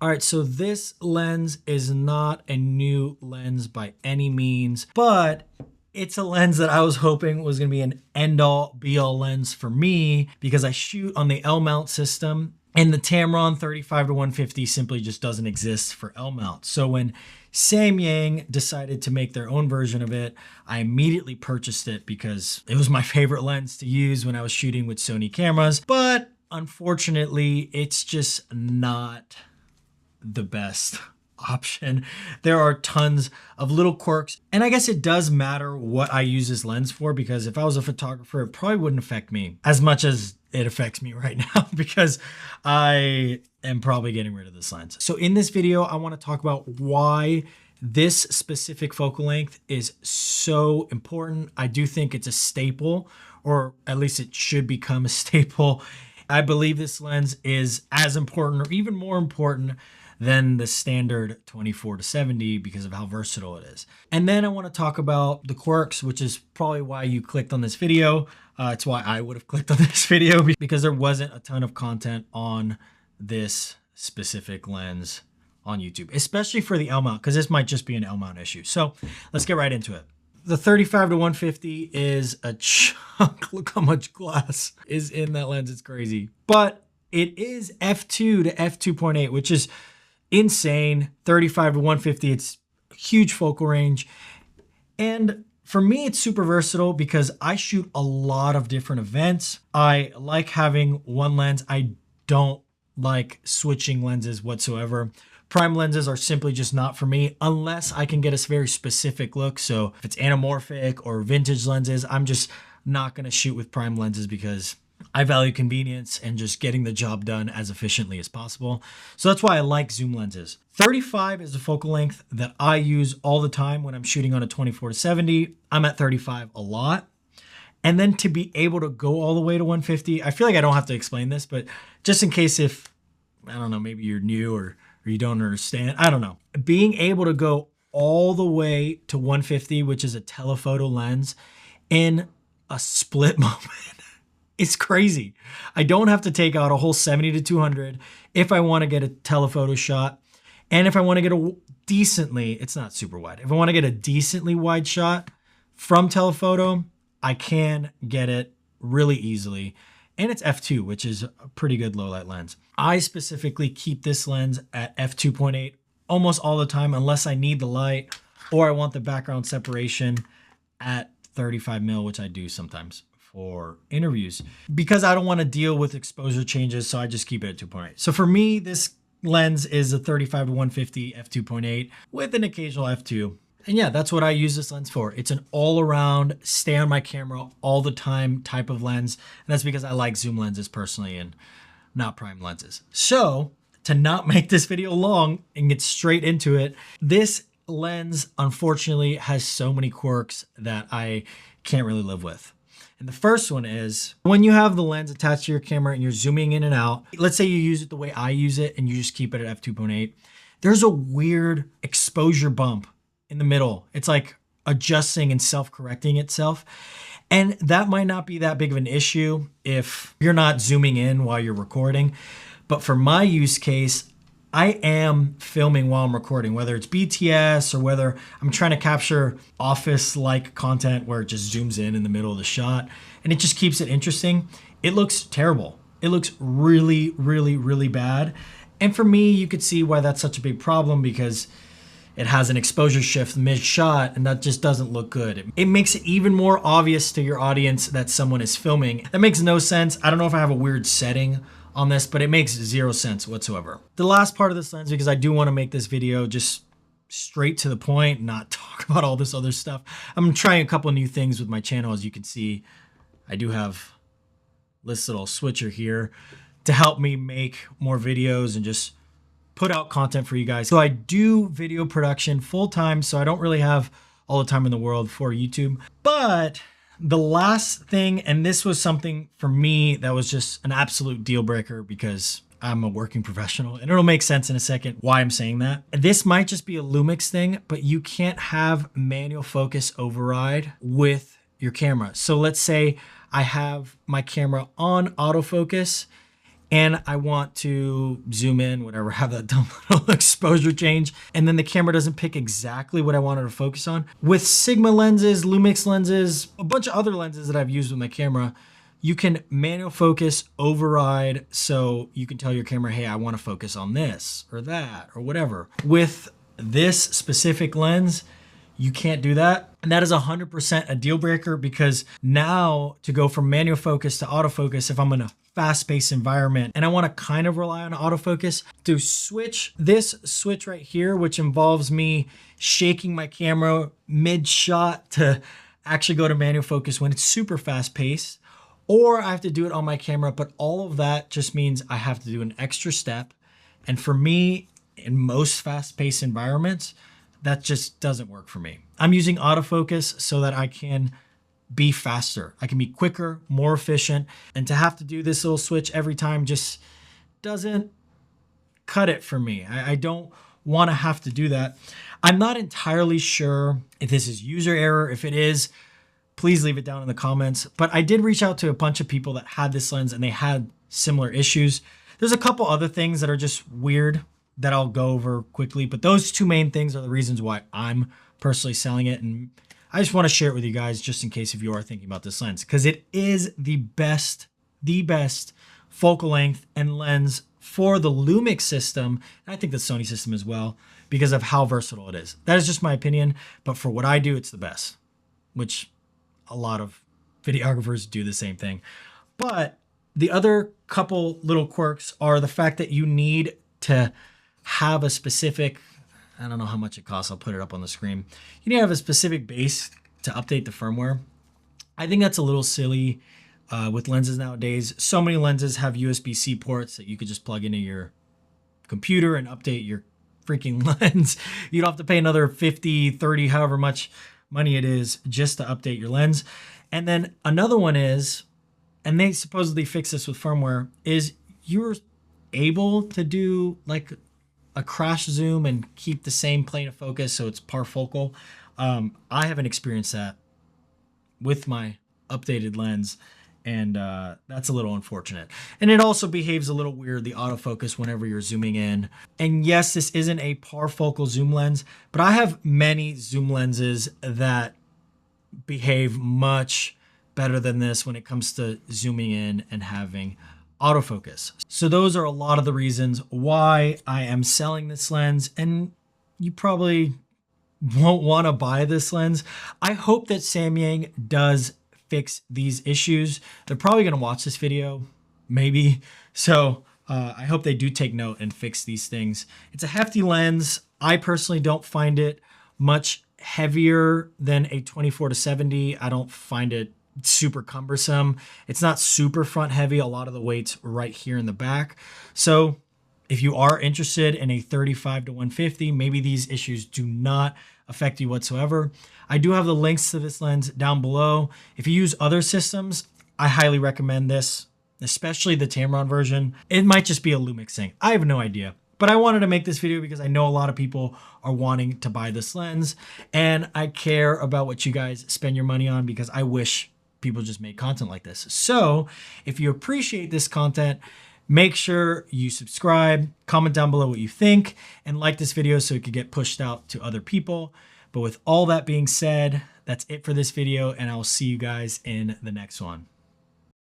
All right, so this lens is not a new lens by any means, but it's a lens that I was hoping was gonna be an end-all be-all lens for me because I shoot on the L mount system and the Tamron 35-150 simply just doesn't exist for L mount. So when Samyang decided to make their own version of it, I immediately purchased it because it was my favorite lens to use when I was shooting with Sony cameras. But unfortunately, it's just not the best option. There are tons of little quirks, and I guess it does matter what I use this lens for, because if I was a photographer, it probably wouldn't affect me as much as it affects me right now because I am probably getting rid of this lens. So in this video, I want to talk about why this specific focal length is so important. I do think it's a staple, or at least it should become a staple. I believe this lens is as important or even more important than the standard 24-70 because of how versatile it is. And then I want to talk about the quirks, which is probably why you clicked on this video. It's why I would have clicked on this video, because there wasn't a ton of content on this specific lens on YouTube, especially for the L mount, because this might just be an L mount issue. So let's get right into it. The 35-150 is a chunk. Look how much glass is in that lens. It's crazy. But it is f2 to f2.8, which is insane. 35-150, it's a huge focal range. And for me, it's super versatile because I shoot a lot of different events. I like having one lens. I don't like switching lenses whatsoever. Prime lenses are simply just not for me unless I can get a very specific look. So if it's anamorphic or vintage lenses, I'm just not going to shoot with prime lenses because I value convenience and just getting the job done as efficiently as possible. So that's why I like zoom lenses. 35 is the focal length that I use all the time when I'm shooting on a 24-70. I'm at 35 a lot. And then to be able to go all the way to 150, I feel like I don't have to explain this, but just in case if, I don't know, maybe you're new or you don't understand, I don't know. Being able to go all the way to 150, which is a telephoto lens, in a split moment, it's crazy. I don't have to take out a whole 70-200 if I want to get a telephoto shot. And if I want to get a decently, it's not super wide. If I want to get a decently wide shot from telephoto, I can get it really easily. And it's f2, which is a pretty good low light lens. I specifically keep this lens at f2.8 almost all the time, unless I need the light or I want the background separation at 35 mil, which I do sometimes for interviews, because I don't want to deal with exposure changes. So I just keep it at 2.8. So for me, this lens is a 35-150 f2.8 with an occasional f2. And yeah, that's what I use this lens for. It's an all-around, stay on my camera all the time type of lens. And that's because I like zoom lenses personally and not prime lenses. So to not make this video long and get straight into it, this lens unfortunately has so many quirks that I can't really live with. And the first one is when you have the lens attached to your camera and you're zooming in and out, let's say you use it the way I use it and you just keep it at f2.8, there's a weird exposure bump in the middle. It's like adjusting and self-correcting itself. And that might not be that big of an issue if you're not zooming in while you're recording. But for my use case, I am filming while I'm recording, whether it's BTS or whether I'm trying to capture office-like content where it just zooms in the middle of the shot and it just keeps it interesting. It looks terrible. It looks really, really, really bad. And for me, you could see why that's such a big problem, because it has an exposure shift mid-shot and that just doesn't look good. It makes it even more obvious to your audience that someone is filming. That makes no sense. I don't know if I have a weird setting on this, but it makes zero sense whatsoever. The last part of this lens, because I do want to make this video just straight to the point, not talk about all this other stuff. I'm trying a couple of new things with my channel. As you can see, I do have this little switcher here to help me make more videos and just put out content for you guys. So I do video production full time, so I don't really have all the time in the world for YouTube. But the last thing, and this was something for me that was just an absolute deal breaker because I'm a working professional, and it'll make sense in a second why I'm saying that. This might just be a Lumix thing, but you can't have manual focus override with your camera. So let's say I have my camera on autofocus and I want to zoom in, whatever, have that dumb little exposure change, and then the camera doesn't pick exactly what I wanted to focus on. With Sigma lenses, Lumix lenses, a bunch of other lenses that I've used with my camera, you can manual focus, override, so you can tell your camera, hey, I want to focus on this or that or whatever. With this specific lens, you can't do that. And that is 100% a deal breaker, because now to go from manual focus to autofocus, if I'm in a fast-paced environment and I want to kind of rely on autofocus, to switch this switch right here, which involves me shaking my camera mid-shot to actually go to manual focus when it's super fast-paced, or I have to do it on my camera, but all of that just means I have to do an extra step. And for me, in most fast-paced environments, that just doesn't work for me. I'm using autofocus so that I can be faster. I can be quicker, more efficient, and to have to do this little switch every time just doesn't cut it for me. I don't want to have to do that. I'm not entirely sure if this is user error. If it is, please leave it down in the comments. But I did reach out to a bunch of people that had this lens and they had similar issues. There's a couple other things that are just weird that I'll go over quickly, but those two main things are the reasons why I'm personally selling it. And I just want to share it with you guys just in case if you are thinking about this lens, because it is the best focal length and lens for the Lumix system. And I think the Sony system as well, because of how versatile it is. That is just my opinion, but for what I do, it's the best, which a lot of videographers do the same thing. But the other couple little quirks are the fact that you need to have a specific, I don't know how much it costs, I'll put it up on the screen. You need to have a specific base to update the firmware. I think that's a little silly with lenses nowadays. So many lenses have USB-C ports that you could just plug into your computer and update your freaking lens. You don't have to pay another 50, 30, however much money it is just to update your lens. And then another one is, and they supposedly fix this with firmware, is you're able to do like a crash zoom and keep the same plane of focus so it's parfocal. I haven't experienced that with my updated lens, and that's a little unfortunate. And it also behaves a little weird, the autofocus, whenever you're zooming in. And yes, this isn't a parfocal zoom lens, but I have many zoom lenses that behave much better than this when it comes to zooming in and having autofocus. So those are a lot of the reasons why I am selling this lens, and you probably won't want to buy this lens. I hope that Samyang does fix these issues. They're probably going to watch this video, maybe. So I hope they do take note and fix these things. It's a hefty lens. I personally don't find it much heavier than a 24-70. I don't find it super cumbersome. It's not super front heavy. A lot of the weight's right here in the back. So if you are interested in a 35-150, maybe these issues do not affect you whatsoever. I do have the links to this lens down below. If you use other systems, I highly recommend this, especially the Tamron version. It might just be a Lumix thing. I have no idea. But I wanted to make this video because I know a lot of people are wanting to buy this lens, and I care about what you guys spend your money on because I wish people just made content like this. So if you appreciate this content, make sure you subscribe, comment down below what you think, and like this video so it could get pushed out to other people. But with all that being said, that's it for this video, and I'll see you guys in the next one.